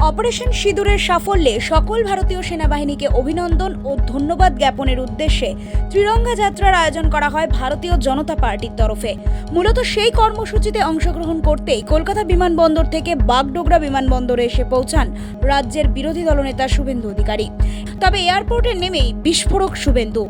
Operation সিঁদুরের সাফল্যে সকল ভারতীয় সেনাবাহিনীকে অভিনন্দন ও ধন্যবাদ জ্ঞাপনের উদ্দেশ্যে ত্রিরঙ্গা যাত্রার আয়োজন করা হয় ভারতীয় জনতা পার্টির তরফে। মূলত সেই কর্মসূচিতে অংশগ্রহণ করতেই কলকাতা বিমানবন্দর থেকে বাগডোগরা বিমানবন্দরে এসে পৌঁছান রাজ্যের বিরোধী দলনেতা শুভেন্দু অধিকারী। তবে এয়ারপোর্টে নেমেই বিস্ফোরক শুভেন্দু।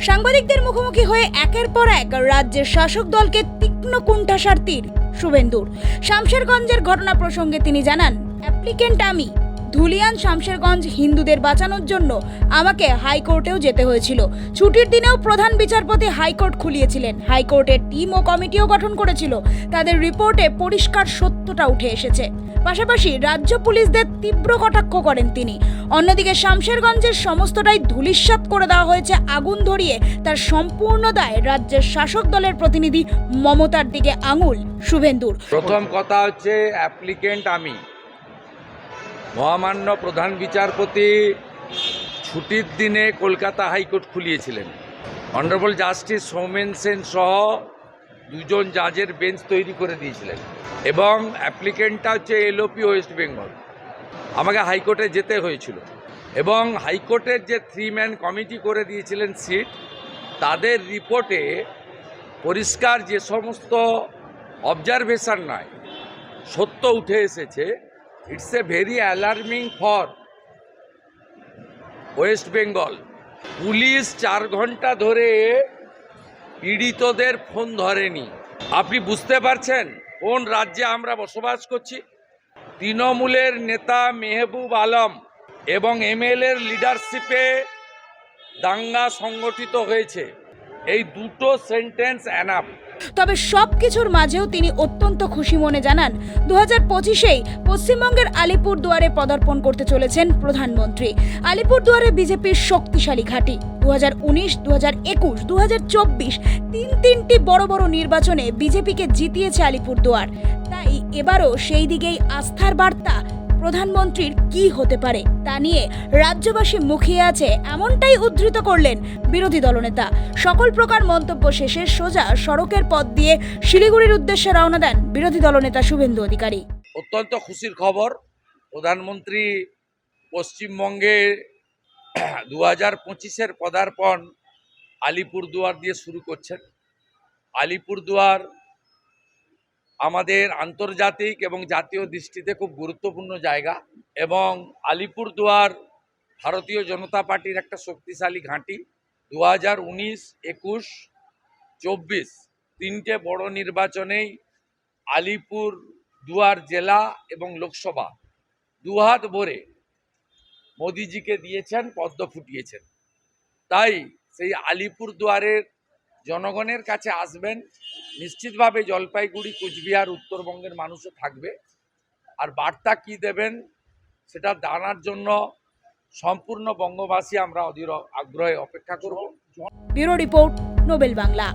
সাংবাদিকদের মুখোমুখি হয়ে একের পর এক রাজ্যের শাসক দলকে তীক্ষ্ণ কুণ্ঠাসার তীর শুভেন্দুর। শামশেরগঞ্জের ঘটনা প্রসঙ্গে তিনি জানান, অ্যাপ্লিকেন্ট আমি। ধুলিয়ান শামশেরগঞ্জ হিন্দুদের বাঁচানোর জন্য আমাকে হাইকোর্টেও যেতে হয়েছিল। ছুটির দিনেও প্রধান বিচারপতি হাইকোর্ট খুলিয়েছিলেন। হাইকোর্টের টিম ও কমিটিও গঠন করেছিল। তাদের রিপোর্টে পরিষ্কার সত্যটা উঠে এসেছে। পাশাপাশি রাজ্য পুলিশদের তীব্র কটাক্ষ করেন তিনি। অন্যদিকে শামশেরগঞ্জের সমস্তটাই ধূলিসাৎ করে দেওয়া হয়েছে আগুন ধরিয়ে। তার সম্পূর্ণ দায় রাজ্যের শাসক দলের প্রতিনিধি মমতার দিকে আঙুল শুভেন্দুর। প্রথম কথা হচ্ছে অ্যাপ্লিকেন্ট আমি। মহামান্য প্রধান বিচারপতি ছুটির দিনে কলকাতা হাইকোর্ট খুলিয়েছিলেন। অনারেবল জাস্টিস সৌমেন সেন সহ দুজন জাজের বেঞ্চ তৈরি করে দিয়েছিলেন এবং অ্যাপ্লিকেন্টটা হচ্ছে এলওপি ওয়েস্ট বেঙ্গল। আমাকে হাইকোর্টে যেতে হয়েছিল এবং হাইকোর্টের যে 3 ম্যান কমিটি করে দিয়েছিলেন সিট, তাদের রিপোর্টে পরিষ্কার যে সমস্ত অবজারভেশন নয় সত্য উঠে এসেছে। It's a very alarming for West Bengal. Police 4 ঘন্টা ধরে পীড়িতদের ফোন ধরেনি। আপনি বুঝতে পারছেন কোন রাজ্যে আমরা বসবাস করছি? তৃণমূলের নেতা মেহবুব আলম এবং এমএলএর লিডারশিপে দাঙ্গা সংগঠিত হয়েছে। এই দুটো সেন্টেন্স এনাফ। তবে সবকিছুর মাঝেও তিনি অত্যন্ত খুশি মনে জানান, 2025-এই পশ্চিমবঙ্গের আলিপুরদুয়ারে পদার্পণ করতে চলেছেন প্রধানমন্ত্রী। আলিপুরদুয়ারে বিজেপির শক্তিশালী ঘাঁটি। 2019, 2021, 2024 তিনটি বড় বড় নির্বাচনে বিজেপিকে জিতিয়েছে আলিপুরদুয়ার। তাই এবারও সেই দিকেই আস্থার বার্তা। প্রধানমন্ত্রীর কি হতে পারে তা নিয়ে রাজ্যবাসী মুখিয়ে আছে, এমনটাই উদ্ধৃত করলেন বিরোধী দলনেতা। সকল প্রকার মন্তব্য শেষে সোজা সড়কের পথ দিয়ে শিলিগুড়ির উদ্দেশ্যে রওনা দেন বিরোধী দলনেতা শুভেন্দু অধিকারী। অত্যন্ত খুশির খবর, প্রধানমন্ত্রী পশ্চিমবঙ্গে 2025-এর পদার্পণ আলিপুরদুয়ার দিয়ে শুরু করছেন। আলিপুরদুয়ার আমাদের আন্তর্জাতিক এবং জাতীয় দৃষ্টিতে খুব গুরুত্বপূর্ণ জায়গা এবং আলিপুরদুয়ার ভারতীয় জনতা পার্টির একটা শক্তিশালী ঘাঁটি। 2019, 21, 24 তিনটে বড় নির্বাচনেই আলিপুরদুয়ার জেলা এবং লোকসভা দুহাত ভরে মোদিজিকে দিয়েছেন, পদ্ম ফুটিয়েছেন। তাই সেই আলিপুরদুয়ারের জনগণের কাছে আসবেন, নিশ্চিতভাবে জলপাইগুড়ি, কুচবিহার, উত্তরবঙ্গের মানুষও থাকবে। আর বার্তা কি দেবেন সেটা জানার জন্য সম্পূর্ণ বঙ্গবাসী আমরা অধীর আগ্রহে অপেক্ষা করব। Bureau report, Nobel Bangla.